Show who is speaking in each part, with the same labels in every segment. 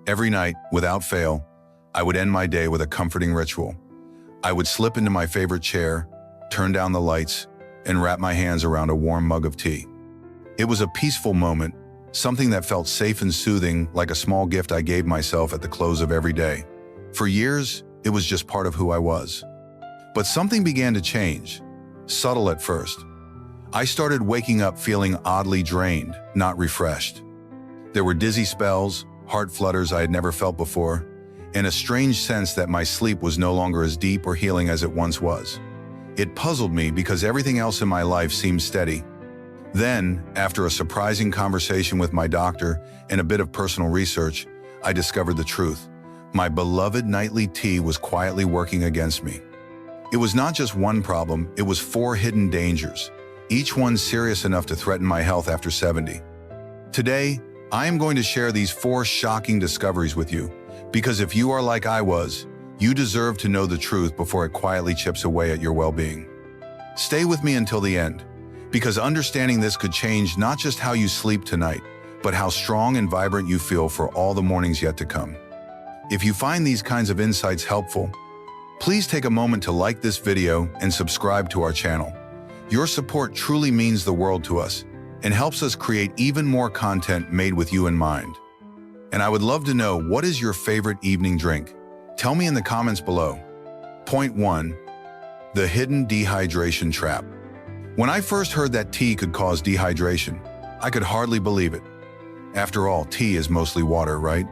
Speaker 1: Every night, without fail, I would end my day with a comforting ritual. I would slip into my favorite chair, turn down the lights, and wrap my hands around a warm mug of tea. It was a peaceful moment, something that felt safe and soothing, like a small gift I gave myself at the close of every day. For years, it was just part of who I was. But something began to change, subtle at first. I started waking up feeling oddly drained, not refreshed. There were dizzy spells, heart flutters I had never felt before, and a strange sense that my sleep was no longer as deep or healing as it once was. It puzzled me because everything else in my life seemed steady. Then, after a surprising conversation with my doctor and a bit of personal research, I discovered the truth. My beloved nightly tea was quietly working against me. It was not just one problem, it was 4 hidden dangers, each one serious enough to threaten my health after 70. Today, I am going to share these 4 shocking discoveries with you, because if you are like I was, you deserve to know the truth before it quietly chips away at your well-being. Stay with me until the end, because understanding this could change not just how you sleep tonight, but how strong and vibrant you feel for all the mornings yet to come. If you find these kinds of insights helpful, please take a moment to like this video and subscribe to our channel. Your support truly means the world to us and helps us create even more content made with you in mind. And I would love to know, what is your favorite evening drink? Tell me in the comments below. Point 1. The hidden dehydration trap. When I first heard that tea could cause dehydration, I could hardly believe it. After all, tea is mostly water, right?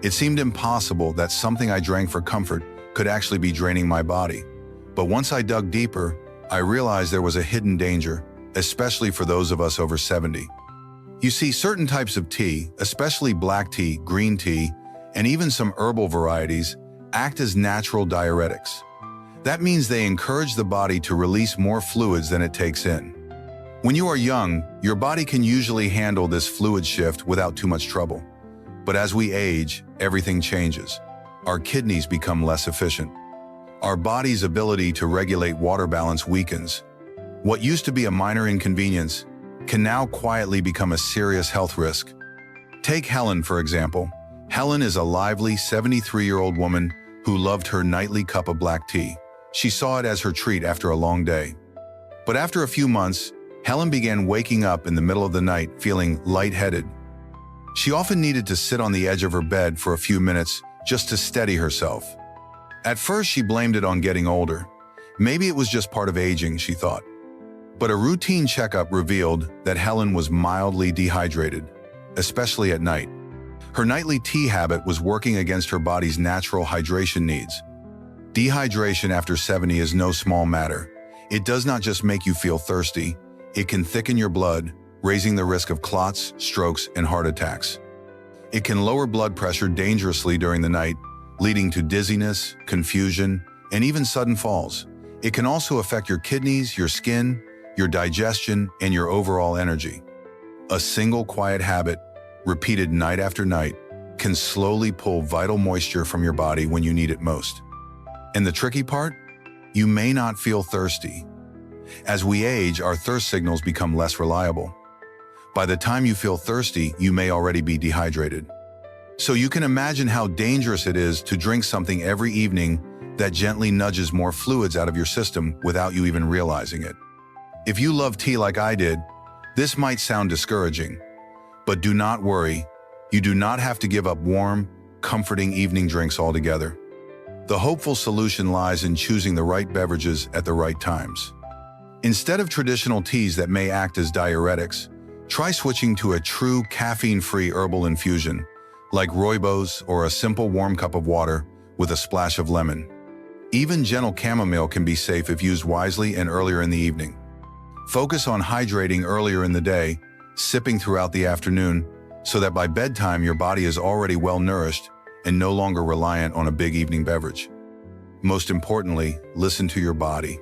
Speaker 1: It seemed impossible that something I drank for comfort could actually be draining my body. But once I dug deeper, I realized there was a hidden danger, especially for those of us over 70. You see, certain types of tea, especially black tea, green tea, and even some herbal varieties, act as natural diuretics. That means they encourage the body to release more fluids than it takes in. When you are young, your body can usually handle this fluid shift without too much trouble. But as we age, everything changes. Our kidneys become less efficient. Our body's ability to regulate water balance weakens. What used to be a minor inconvenience can now quietly become a serious health risk. Take Helen, for example. Helen is a lively 73-year-old woman who loved her nightly cup of black tea. She saw it as her treat after a long day. But after a few months, Helen began waking up in the middle of the night feeling lightheaded. She often needed to sit on the edge of her bed for a few minutes just to steady herself. At first, she blamed it on getting older. Maybe it was just part of aging, she thought. But a routine checkup revealed that Helen was mildly dehydrated, especially at night. Her nightly tea habit was working against her body's natural hydration needs. Dehydration after 70 is no small matter. It does not just make you feel thirsty, it can thicken your blood, raising the risk of clots, strokes, and heart attacks. It can lower blood pressure dangerously during the night, leading to dizziness, confusion, and even sudden falls. It can also affect your kidneys, your skin, your digestion, and your overall energy. A single quiet habit, repeated night after night, can slowly pull vital moisture from your body when you need it most. And the tricky part? You may not feel thirsty. As we age, our thirst signals become less reliable. By the time you feel thirsty, you may already be dehydrated. So you can imagine how dangerous it is to drink something every evening that gently nudges more fluids out of your system without you even realizing it. If you love tea like I did, this might sound discouraging. But do not worry, you do not have to give up warm, comforting evening drinks altogether. The hopeful solution lies in choosing the right beverages at the right times. Instead of traditional teas that may act as diuretics, try switching to a true caffeine-free herbal infusion, like rooibos or a simple warm cup of water with a splash of lemon. Even gentle chamomile can be safe if used wisely and earlier in the evening. Focus on hydrating earlier in the day, sipping throughout the afternoon, so that by bedtime your body is already well-nourished and no longer reliant on a big evening beverage. Most importantly, listen to your body.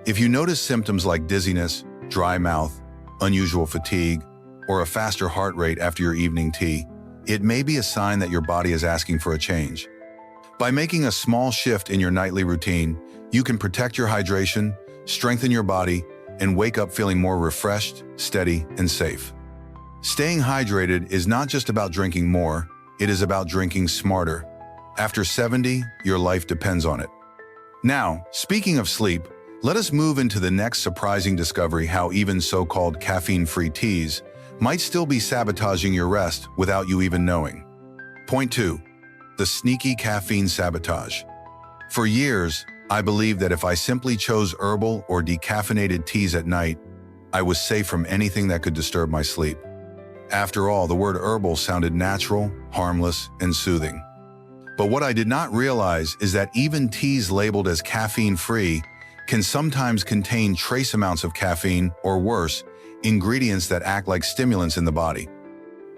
Speaker 1: If you notice symptoms like dizziness, dry mouth, unusual fatigue, or a faster heart rate after your evening tea, it may be a sign that your body is asking for a change. By making a small shift in your nightly routine, you can protect your hydration, strengthen your body, and wake up feeling more refreshed, steady, and safe. Staying hydrated is not just about drinking more, it is about drinking smarter. After 70, your life depends on it. Now, speaking of sleep, let us move into the next surprising discovery: how even so-called caffeine-free teas might still be sabotaging your rest without you even knowing. Point 2. The sneaky caffeine sabotage. For years, I believed that if I simply chose herbal or decaffeinated teas at night, I was safe from anything that could disturb my sleep. After all, the word herbal sounded natural, harmless, and soothing. But what I did not realize is that even teas labeled as caffeine-free can sometimes contain trace amounts of caffeine, or worse, ingredients that act like stimulants in the body.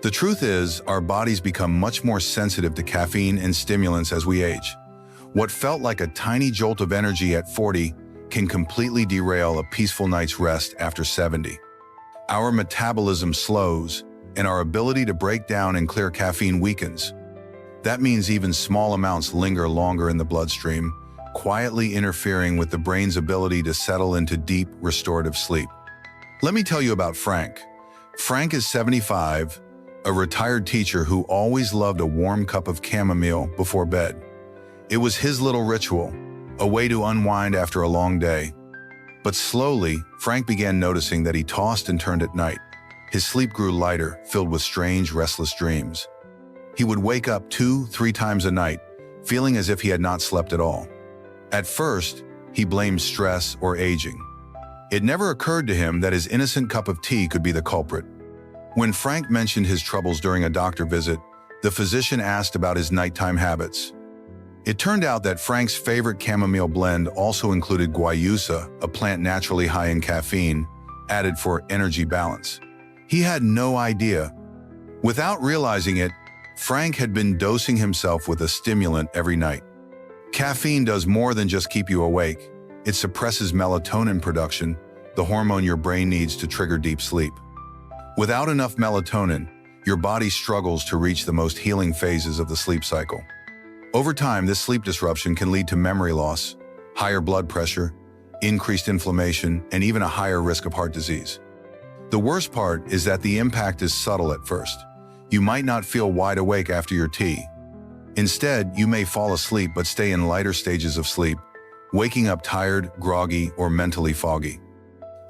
Speaker 1: The truth is, our bodies become much more sensitive to caffeine and stimulants as we age. What felt like a tiny jolt of energy at 40 can completely derail a peaceful night's rest after 70. Our metabolism slows, and our ability to break down and clear caffeine weakens. That means even small amounts linger longer in the bloodstream, quietly interfering with the brain's ability to settle into deep, restorative sleep. Let me tell you about Frank. Frank is 75, a retired teacher who always loved a warm cup of chamomile before bed. It was his little ritual, a way to unwind after a long day. But slowly, Frank began noticing that he tossed and turned at night. His sleep grew lighter, filled with strange, restless dreams. He would wake up 2-3 times a night, feeling as if he had not slept at all. At first, he blamed stress or aging. It never occurred to him that his innocent cup of tea could be the culprit. When Frank mentioned his troubles during a doctor visit, the physician asked about his nighttime habits. It turned out that Frank's favorite chamomile blend also included guayusa, a plant naturally high in caffeine, added for energy balance. He had no idea. Without realizing it, Frank had been dosing himself with a stimulant every night. Caffeine does more than just keep you awake. It suppresses melatonin production, the hormone your brain needs to trigger deep sleep. Without enough melatonin, your body struggles to reach the most healing phases of the sleep cycle. Over time, this sleep disruption can lead to memory loss, higher blood pressure, increased inflammation, and even a higher risk of heart disease. The worst part is that the impact is subtle at first. You might not feel wide awake after your tea. Instead, you may fall asleep but stay in lighter stages of sleep, waking up tired, groggy, or mentally foggy.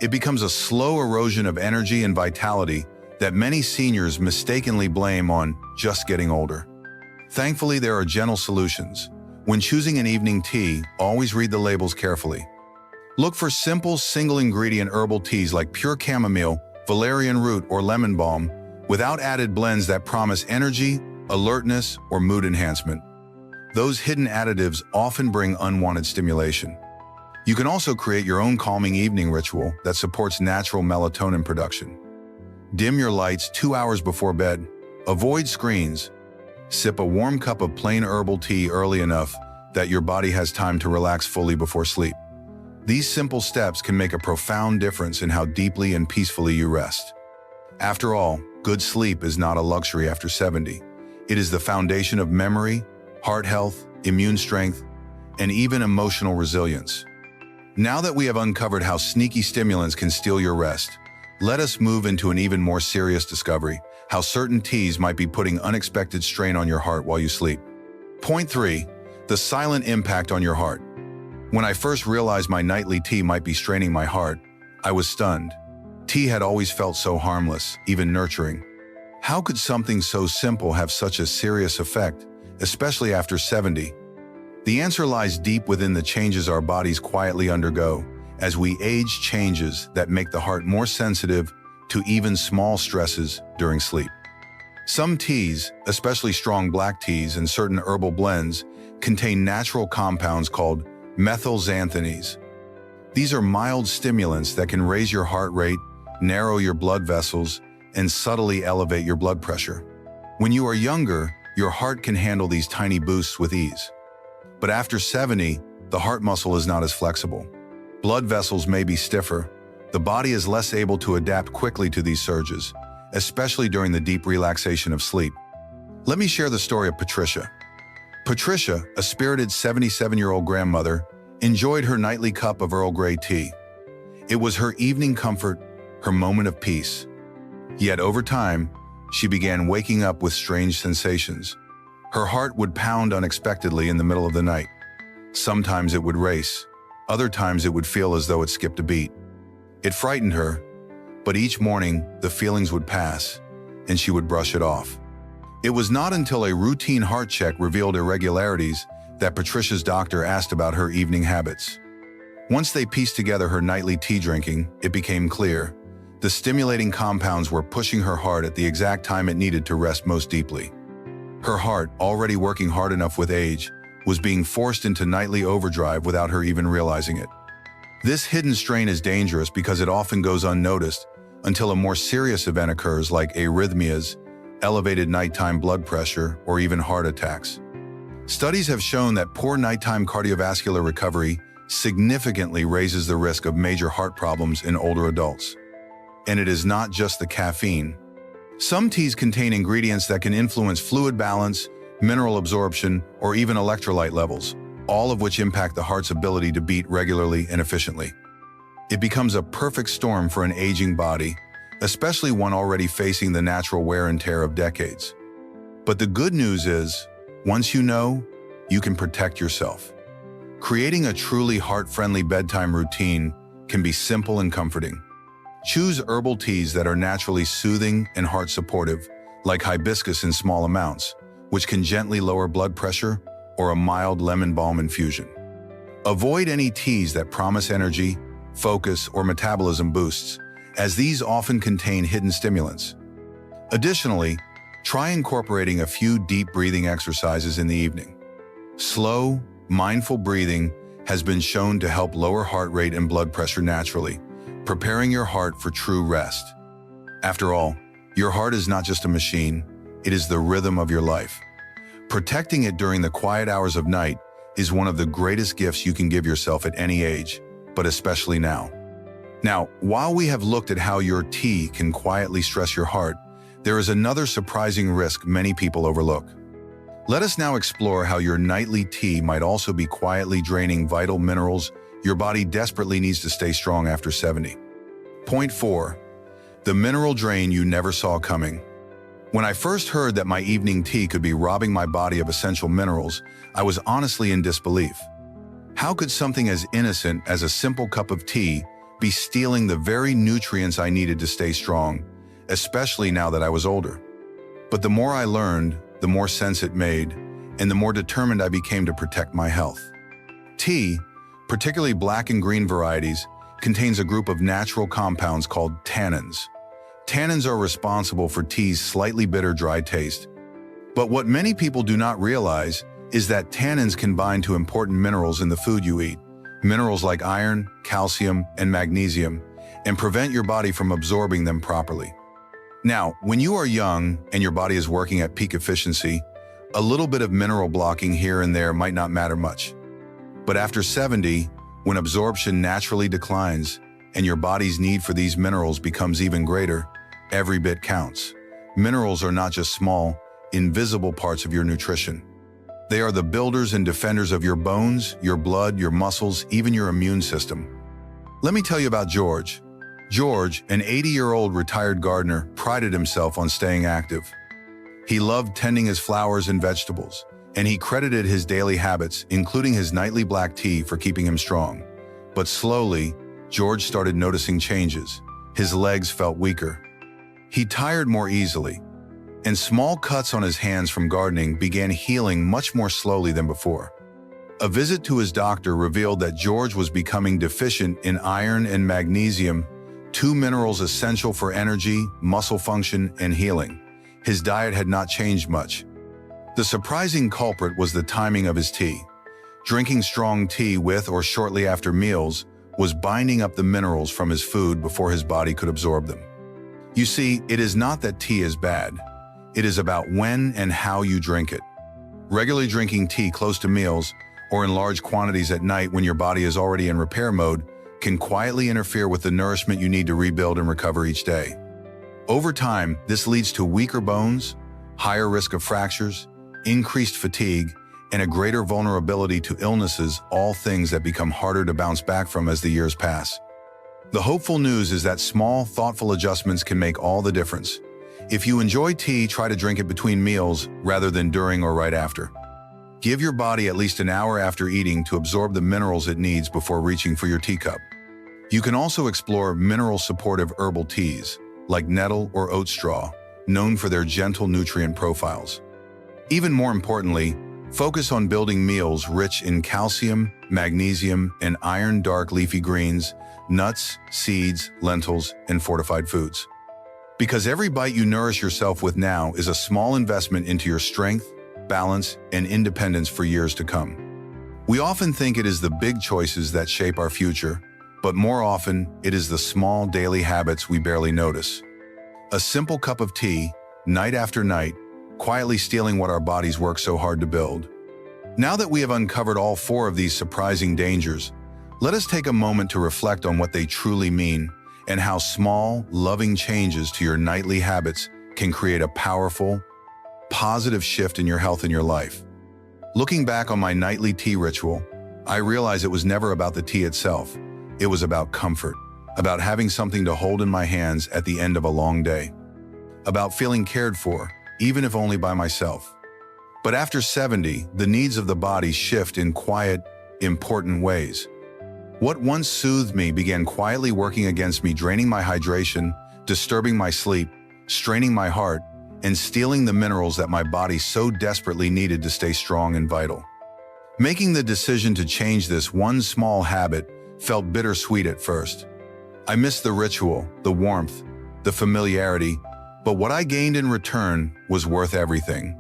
Speaker 1: It becomes a slow erosion of energy and vitality that many seniors mistakenly blame on just getting older. Thankfully, there are gentle solutions. When choosing an evening tea, always read the labels carefully. Look for simple, single-ingredient herbal teas like pure chamomile, valerian root, or lemon balm, without added blends that promise energy, alertness, or mood enhancement. Those hidden additives often bring unwanted stimulation. You can also create your own calming evening ritual that supports natural melatonin production. Dim your lights 2 hours before bed. Avoid screens. Sip a warm cup of plain herbal tea early enough that your body has time to relax fully before sleep. These simple steps can make a profound difference in how deeply and peacefully you rest. After all, good sleep is not a luxury after 70. It is the foundation of memory, heart health, immune strength, and even emotional resilience. Now that we have uncovered how sneaky stimulants can steal your rest, let us move into an even more serious discovery: how certain teas might be putting unexpected strain on your heart while you sleep. Point 3. The silent impact on your heart. When I first realized my nightly tea might be straining my heart, I was stunned. Tea had always felt so harmless, even nurturing. How could something so simple have such a serious effect, especially after 70? The answer lies deep within the changes our bodies quietly undergo as we age, changes that make the heart more sensitive to even small stresses during sleep. Some teas, especially strong black teas and certain herbal blends, contain natural compounds called methylxanthines. These are mild stimulants that can raise your heart rate, narrow your blood vessels, and subtly elevate your blood pressure. When you are younger, your heart can handle these tiny boosts with ease. But after 70, the heart muscle is not as flexible. Blood vessels may be stiffer. The body is less able to adapt quickly to these surges, especially during the deep relaxation of sleep. Let me share the story of Patricia. Patricia, a spirited 77-year-old grandmother, enjoyed her nightly cup of Earl Grey tea. It was her evening comfort, her moment of peace. Yet over time, she began waking up with strange sensations. Her heart would pound unexpectedly in the middle of the night. Sometimes it would race. Other times it would feel as though it skipped a beat. It frightened her, but each morning the feelings would pass, and she would brush it off. It was not until a routine heart check revealed irregularities that Patricia's doctor asked about her evening habits. Once they pieced together her nightly tea drinking, it became clear. The stimulating compounds were pushing her heart at the exact time it needed to rest most deeply. Her heart, already working hard enough with age, was being forced into nightly overdrive without her even realizing it. This hidden strain is dangerous because it often goes unnoticed until a more serious event occurs, like arrhythmias, elevated nighttime blood pressure, or even heart attacks. Studies have shown that poor nighttime cardiovascular recovery significantly raises the risk of major heart problems in older adults. And it is not just the caffeine. Some teas contain ingredients that can influence fluid balance, mineral absorption, or even electrolyte levels, all of which impact the heart's ability to beat regularly and efficiently. It becomes a perfect storm for an aging body, especially one already facing the natural wear and tear of decades. But the good news is, once you know, you can protect yourself. Creating a truly heart-friendly bedtime routine can be simple and comforting. Choose herbal teas that are naturally soothing and heart-supportive, like hibiscus in small amounts, which can gently lower blood pressure, or a mild lemon balm infusion. Avoid any teas that promise energy, focus, or metabolism boosts, as these often contain hidden stimulants. Additionally, try incorporating a few deep breathing exercises in the evening. Slow, mindful breathing has been shown to help lower heart rate and blood pressure naturally, preparing your heart for true rest. After all, your heart is not just a machine, it is the rhythm of your life. Protecting it during the quiet hours of night is one of the greatest gifts you can give yourself at any age, but especially now. Now, while we have looked at how your tea can quietly stress your heart, there is another surprising risk many people overlook. Let us now explore how your nightly tea might also be quietly draining vital minerals your body desperately needs to stay strong after 70. Point 4. The mineral drain you never saw coming. When I first heard that my evening tea could be robbing my body of essential minerals, I was honestly in disbelief. How could something as innocent as a simple cup of tea be stealing the very nutrients I needed to stay strong, especially now that I was older? But the more I learned, the more sense it made, and the more determined I became to protect my health. Tea, particularly black and green varieties, contains a group of natural compounds called tannins. Tannins are responsible for tea's slightly bitter, dry taste. But what many people do not realize is that tannins can bind to important minerals in the food you eat, minerals like iron, calcium, and magnesium, and prevent your body from absorbing them properly. Now, when you are young and your body is working at peak efficiency, a little bit of mineral blocking here and there might not matter much. But after 70, when absorption naturally declines and your body's need for these minerals becomes even greater, every bit counts. Minerals are not just small, invisible parts of your nutrition. They are the builders and defenders of your bones, your blood, your muscles, even your immune system. Let me tell you about George. George, an 80-year-old retired gardener, prided himself on staying active. He loved tending his flowers and vegetables, and he credited his daily habits, including his nightly black tea, for keeping him strong. But slowly, George started noticing changes. His legs felt weaker. He tired more easily, and small cuts on his hands from gardening began healing much more slowly than before. A visit to his doctor revealed that George was becoming deficient in iron and magnesium, two minerals essential for energy, muscle function, and healing. His diet had not changed much. The surprising culprit was the timing of his tea. Drinking strong tea with or shortly after meals was binding up the minerals from his food before his body could absorb them. You see, it is not that tea is bad. It is about when and how you drink it. Regularly drinking tea close to meals or in large quantities at night when your body is already in repair mode can quietly interfere with the nourishment you need to rebuild and recover each day. Over time, this leads to weaker bones, higher risk of fractures, increased fatigue, and a greater vulnerability to illnesses, all things that become harder to bounce back from as the years pass. The hopeful news is that small, thoughtful adjustments can make all the difference. If you enjoy tea, try to drink it between meals rather than during or right after. Give your body at least an hour after eating to absorb the minerals it needs before reaching for your teacup. You can also explore mineral-supportive herbal teas, like nettle or oat straw, known for their gentle nutrient profiles. Even more importantly, focus on building meals rich in calcium, magnesium, and iron, dark leafy greens, nuts, seeds, lentils, and fortified foods. Because every bite you nourish yourself with now is a small investment into your strength, balance, and independence for years to come. We often think it is the big choices that shape our future, but more often, it is the small daily habits we barely notice. A simple cup of tea, night after night, quietly stealing what our bodies work so hard to build. Now that we have uncovered all 4 of these surprising dangers, let us take a moment to reflect on what they truly mean and how small, loving changes to your nightly habits can create a powerful, positive shift in your health and your life. Looking back on my nightly tea ritual, I realized it was never about the tea itself. It was about comfort, about having something to hold in my hands at the end of a long day, about feeling cared for, even if only by myself. But after 70, the needs of the body shift in quiet, important ways. What once soothed me began quietly working against me, draining my hydration, disturbing my sleep, straining my heart, and stealing the minerals that my body so desperately needed to stay strong and vital. Making the decision to change this one small habit felt bittersweet at first. I missed the ritual, the warmth, the familiarity, but what I gained in return was worth everything.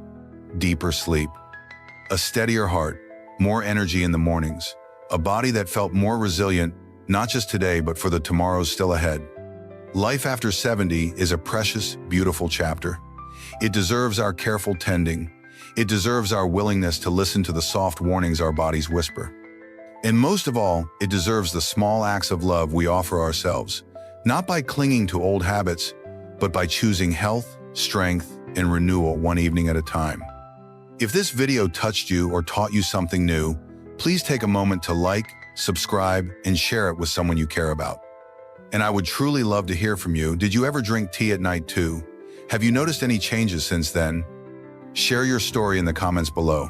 Speaker 1: Deeper sleep, a steadier heart, more energy in the mornings, a body that felt more resilient, not just today, but for the tomorrows still ahead. Life after 70 is a precious, beautiful chapter. It deserves our careful tending. It deserves our willingness to listen to the soft warnings our bodies whisper. And most of all, it deserves the small acts of love we offer ourselves, not by clinging to old habits, but by choosing health, strength, and renewal one evening at a time. If this video touched you or taught you something new, please take a moment to like, subscribe, and share it with someone you care about. And I would truly love to hear from you. Did you ever drink tea at night too? Have you noticed any changes since then? Share your story in the comments below.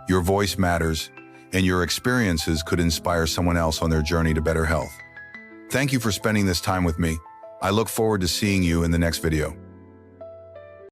Speaker 1: Your voice matters, and your experiences could inspire someone else on their journey to better health. Thank you for spending this time with me. I look forward to seeing you in the next video.